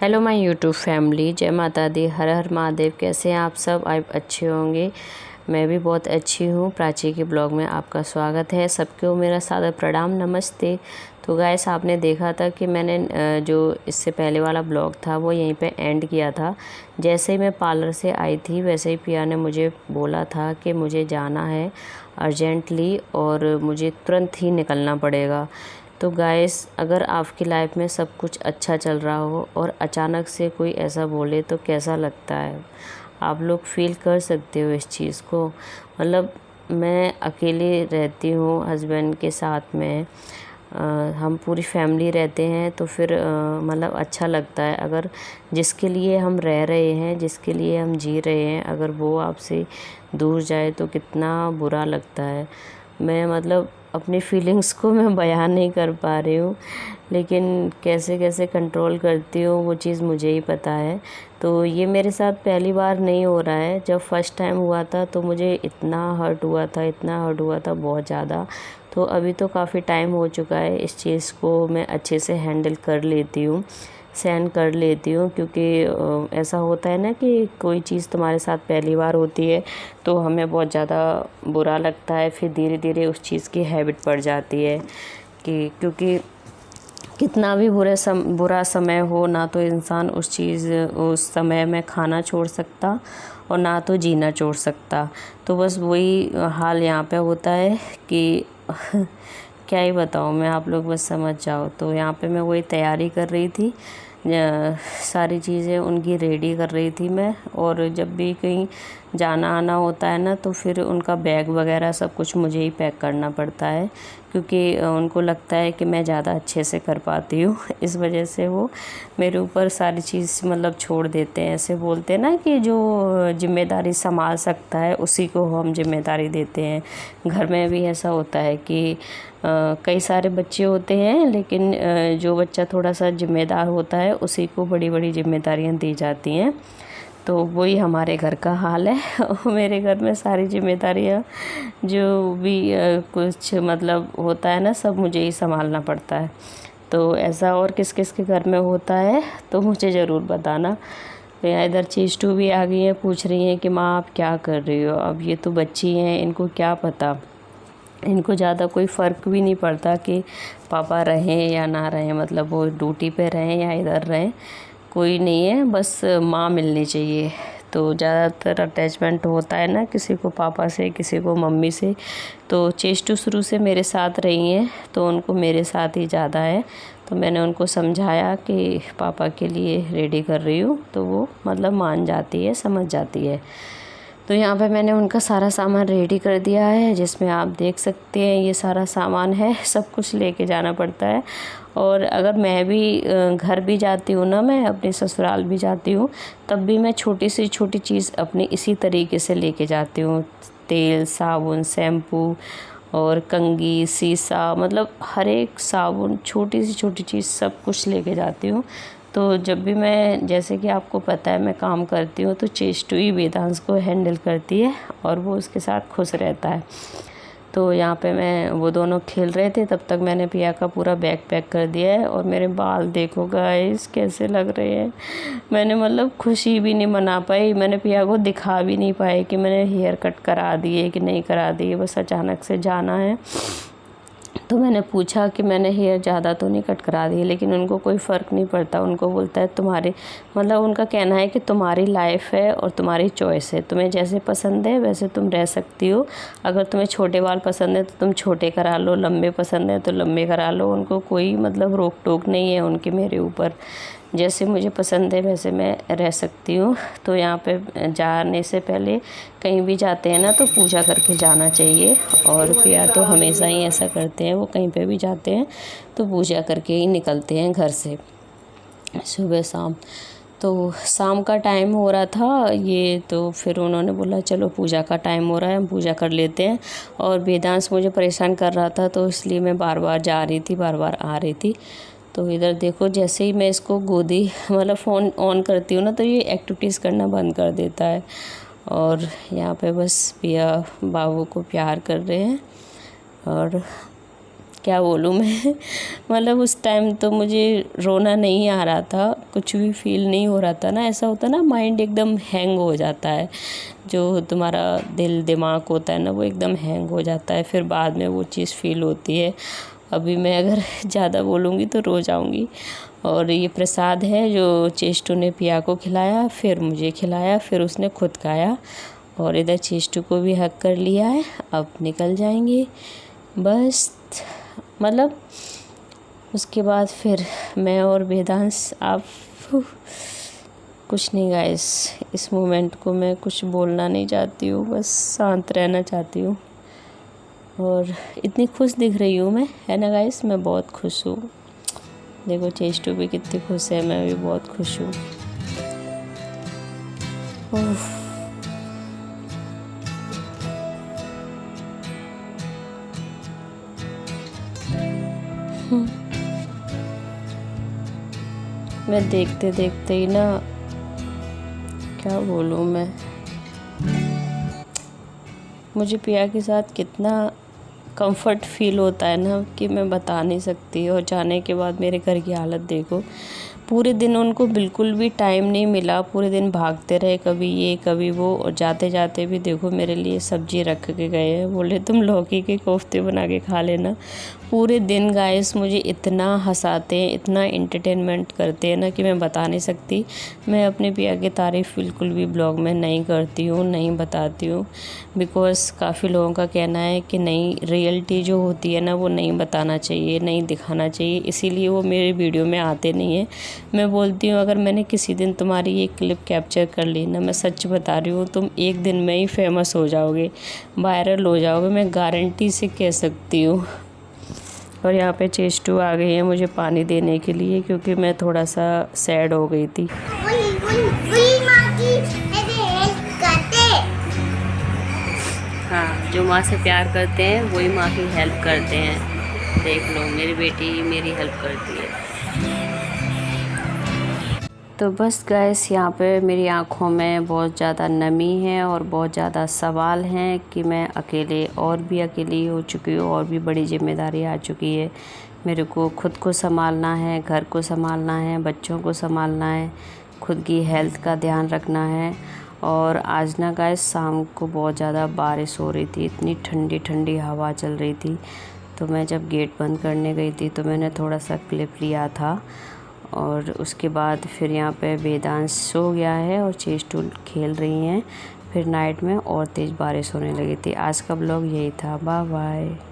Hello my YouTube family, जय माता दी, हर हर महादेव। कैसे हैं आप सब? आप अच्छे होंगे। मैं भी बहुत अच्छी हूँ। प्राची के ब्लॉग में आपका स्वागत है। सबको मेरा सादर प्रणाम, नमस्ते। तो गाइस, आपने देखा था कि मैंने जो इससे पहले वाला ब्लॉग था वो यहीं पे एंड किया था। जैसे ही मैं पार्लर से आई थी वैसे ही पिया ने मुझे बोला था कि मुझे जाना है अर्जेंटली और मुझे तुरंत ही निकलना पड़ेगा। तो गाइस, अगर आपकी लाइफ में सब कुछ अच्छा चल रहा हो और अचानक से कोई ऐसा बोले तो कैसा लगता है? आप लोग फील कर सकते हो इस चीज़ को। मतलब मैं अकेले रहती हूँ हस्बैंड के साथ में। हम पूरी फैमिली रहते हैं तो फिर मतलब अच्छा लगता है। अगर जिसके लिए हम रह रहे हैं, जिसके लिए हम जी रहे हैं, अगर वो आपसे दूर जाए तो कितना बुरा लगता है। मैं मतलब अपनी फीलिंग्स को मैं बयान नहीं कर पा रही हूँ, लेकिन कैसे कैसे कंट्रोल करती हूँ वो चीज़ मुझे ही पता है। तो ये मेरे साथ पहली बार नहीं हो रहा है। जब फर्स्ट टाइम हुआ था तो मुझे इतना हर्ट हुआ था, इतना हर्ट हुआ था, बहुत ज़्यादा। तो अभी तो काफ़ी टाइम हो चुका है, इस चीज़ को मैं अच्छे से हैंडल कर लेती हूँ, सहन कर लेती हूँ। क्योंकि ऐसा होता है ना कि कोई चीज़ तुम्हारे साथ पहली बार होती है तो हमें बहुत ज़्यादा बुरा लगता है, फिर धीरे धीरे उस चीज़ की हैबिट पड़ जाती है कि क्योंकि कितना भी बुरा समय हो ना तो इंसान उस समय में खाना छोड़ सकता और ना तो जीना छोड़ सकता। तो बस वही हाल यहाँ पे होता है कि क्या ही बताऊँ मैं, आप लोग बस समझ जाओ। तो यहाँ पे मैं वही तैयारी कर रही थी, सारी चीज़ें उनकी रेडी कर रही थी मैं। और जब भी कहीं जाना आना होता है ना तो फिर उनका बैग वगैरह सब कुछ मुझे ही पैक करना पड़ता है, क्योंकि उनको लगता है कि मैं ज़्यादा अच्छे से कर पाती हूँ। इस वजह से वो मेरे ऊपर सारी चीज़ मतलब छोड़ देते हैं। ऐसे बोलते हैं ना कि जो जिम्मेदारी संभाल सकता है उसी को हम जिम्मेदारी देते हैं। घर में भी ऐसा होता है कि कई सारे बच्चे होते हैं, लेकिन जो बच्चा थोड़ा सा जिम्मेदार होता है उसी को बड़ी बड़ी जिम्मेदारियां दी जाती हैं। तो वही हमारे घर का हाल है। मेरे घर में सारी जिम्मेदारियां जो भी कुछ मतलब होता है ना, सब मुझे ही संभालना पड़ता है। तो ऐसा और किस किस के घर में होता है तो मुझे ज़रूर बताना। तो यहाँ इधर चीस्टू भी आ गई हैं, पूछ रही हैं कि माँ आप क्या कर रही हो। अब ये तो बच्ची हैं, इनको क्या पता, इनको ज़्यादा कोई फ़र्क भी नहीं पड़ता कि पापा रहें या ना रहें, मतलब वो ड्यूटी पे रहें या इधर रहें, कोई नहीं है, बस माँ मिलनी चाहिए। तो ज़्यादातर अटैचमेंट होता है ना किसी को पापा से, किसी को मम्मी से। तो चेस्टू शुरू से मेरे साथ रही हैं तो उनको मेरे साथ ही ज़्यादा है। तो मैंने उनको समझाया कि पापा के लिए रेडी कर रही हूँ तो वो मतलब मान जाती है, समझ जाती है। तो यहाँ पे मैंने उनका सारा सामान रेडी कर दिया है, जिसमें आप देख सकते हैं ये सारा सामान है। सब कुछ लेके जाना पड़ता है। और अगर मैं भी घर भी जाती हूँ ना, मैं अपने ससुराल भी जाती हूँ, तब भी मैं छोटी से छोटी चीज़ अपनी इसी तरीके से लेके जाती हूँ। तेल, साबुन, शैम्पू और कंघी, शीशा, मतलब हर एक साबुन, छोटी से छोटी चीज़ सब कुछ लेके जाती हूँ। तो जब भी मैं, जैसे कि आपको पता है, मैं काम करती हूँ तो चेस्टू ही वेदांश को हैंडल करती है और वो उसके साथ खुश रहता है। तो यहाँ पे मैं, वो दोनों खेल रहे थे, तब तक मैंने पिया का पूरा बैग पैक कर दिया है। और मेरे बाल देखो गाइस कैसे लग रहे हैं। मैंने मतलब खुशी भी नहीं मना पाई, मैंने पिया को दिखा भी नहीं पाई कि मैंने हेयर कट करा दिए कि नहीं करा दिए। बस अचानक से जाना है तो मैंने पूछा कि मैंने हेयर ज़्यादा तो नहीं कट करा दिए, लेकिन उनको कोई फ़र्क नहीं पड़ता। उनको बोलता है तुम्हारे, मतलब उनका कहना है कि तुम्हारी लाइफ है और तुम्हारी चॉइस है, तुम्हें जैसे पसंद है वैसे तुम रह सकती हो। अगर तुम्हें छोटे बाल पसंद है तो तुम छोटे करा लो, लंबे पसंद है तो लंबे करा लो। उनको कोई मतलब रोक टोक नहीं है उनके मेरे ऊपर। जैसे मुझे पसंद है वैसे मैं रह सकती हूँ। तो यहाँ पे जाने से पहले, कहीं भी जाते हैं ना तो पूजा करके जाना चाहिए। और पिया तो हमेशा ही ऐसा करते हैं, वो कहीं पे भी जाते हैं तो पूजा करके ही निकलते हैं घर से, सुबह शाम। तो शाम का टाइम हो रहा था ये, तो फिर उन्होंने बोला चलो पूजा का टाइम हो रहा है, हम पूजा कर लेते हैं। और वेदांश मुझे परेशान कर रहा था तो इसलिए मैं बार बार जा रही थी, बार बार आ रही थी। तो इधर देखो, जैसे ही मैं इसको गोदी मतलब फ़ोन ऑन करती हूँ ना तो ये एक्टिविटीज़ करना बंद कर देता है। और यहाँ पे बस पिया बाबू को प्यार कर रहे हैं। और क्या बोलूँ मैं मतलब उस टाइम तो मुझे रोना नहीं आ रहा था, कुछ भी फील नहीं हो रहा था ना। ऐसा होता ना, माइंड एकदम हैंग हो जाता है, जो तुम्हारा दिल दिमाग होता है ना वो एकदम हैंग हो जाता है, फिर बाद में वो चीज़ फील होती है। अभी मैं अगर ज़्यादा बोलूँगी तो रो जाऊँगी। और ये प्रसाद है जो चेस्टू ने पिया को खिलाया, फिर मुझे खिलाया, फिर उसने खुद खाया। और इधर चेस्टू को भी हक कर लिया है। अब निकल जाएंगे बस, मतलब उसके बाद फिर मैं और वेदांश। आप कुछ नहीं गाइस, इस मोमेंट को मैं कुछ बोलना नहीं चाहती हूँ, बस शांत रहना चाहती हूँ। और इतनी खुश दिख रही हूँ मैं, है ना गाइस, मैं बहुत खुश हूँ। देखो चेस्टू भी कितनी खुश है, मैं भी बहुत खुश हूँ। मैं देखते देखते ही ना, क्या बोलूँ मैं, मुझे पिया के साथ कितना कंफर्ट फील होता है ना कि मैं बता नहीं सकती। और जाने के बाद मेरे घर की हालत देखो, पूरे दिन उनको बिल्कुल भी टाइम नहीं मिला, पूरे दिन भागते रहे, कभी ये कभी वो। और जाते जाते भी देखो मेरे लिए सब्जी रख के गए हैं, बोले तुम लौकी के कोफ्ते बना के खा लेना। पूरे दिन गाइस मुझे इतना हंसाते हैं, इतना एंटरटेनमेंट करते हैं ना कि मैं बता नहीं सकती। मैं अपने पिया की तारीफ़ बिल्कुल भी ब्लॉग में नहीं करती हूँ, नहीं बताती हूँ, बिकॉज़ काफ़ी लोगों का कहना है कि नहीं, रियलिटी जो होती है ना वो नहीं बताना चाहिए, नहीं दिखाना चाहिए, इसीलिए वो मेरे वीडियो में आते नहीं हैं। मैं बोलती हूँ अगर मैंने किसी दिन तुम्हारी ये क्लिप कैप्चर कर ली ना, मैं सच बता रही हूँ, तुम एक दिन में ही फेमस हो जाओगे, वायरल हो जाओगे, मैं गारंटी से कह सकती हूँ। और यहाँ पे चेस्टू आ गई है मुझे पानी देने के लिए, क्योंकि मैं थोड़ा सा सैड हो गई थी। हाँ, जो माँ से प्यार करते हैं वही माँ की हेल्प करते हैं। देख लो मेरी बेटी मेरी हेल्प करती है। तो बस गैस, यहाँ पे मेरी आँखों में बहुत ज़्यादा नमी है और बहुत ज़्यादा सवाल हैं कि मैं अकेले और भी अकेली हो चुकी हूँ, और भी बड़ी जिम्मेदारी आ चुकी है। मेरे को खुद को संभालना है, घर को संभालना है, बच्चों को संभालना है, खुद की हेल्थ का ध्यान रखना है। और आज ना गैस शाम को बहुत ज़्यादा बारिश हो रही थी, इतनी ठंडी ठंडी हवा चल रही थी। तो मैं जब गेट बंद करने गई थी तो मैंने थोड़ा सा क्लिप लिया था। और उसके बाद फिर यहाँ पे वेदांश सो गया है और चेस्टू खेल रही हैं। फिर नाइट में और तेज़ बारिश होने लगी थी। आज का ब्लॉग यही था, बाय बाय।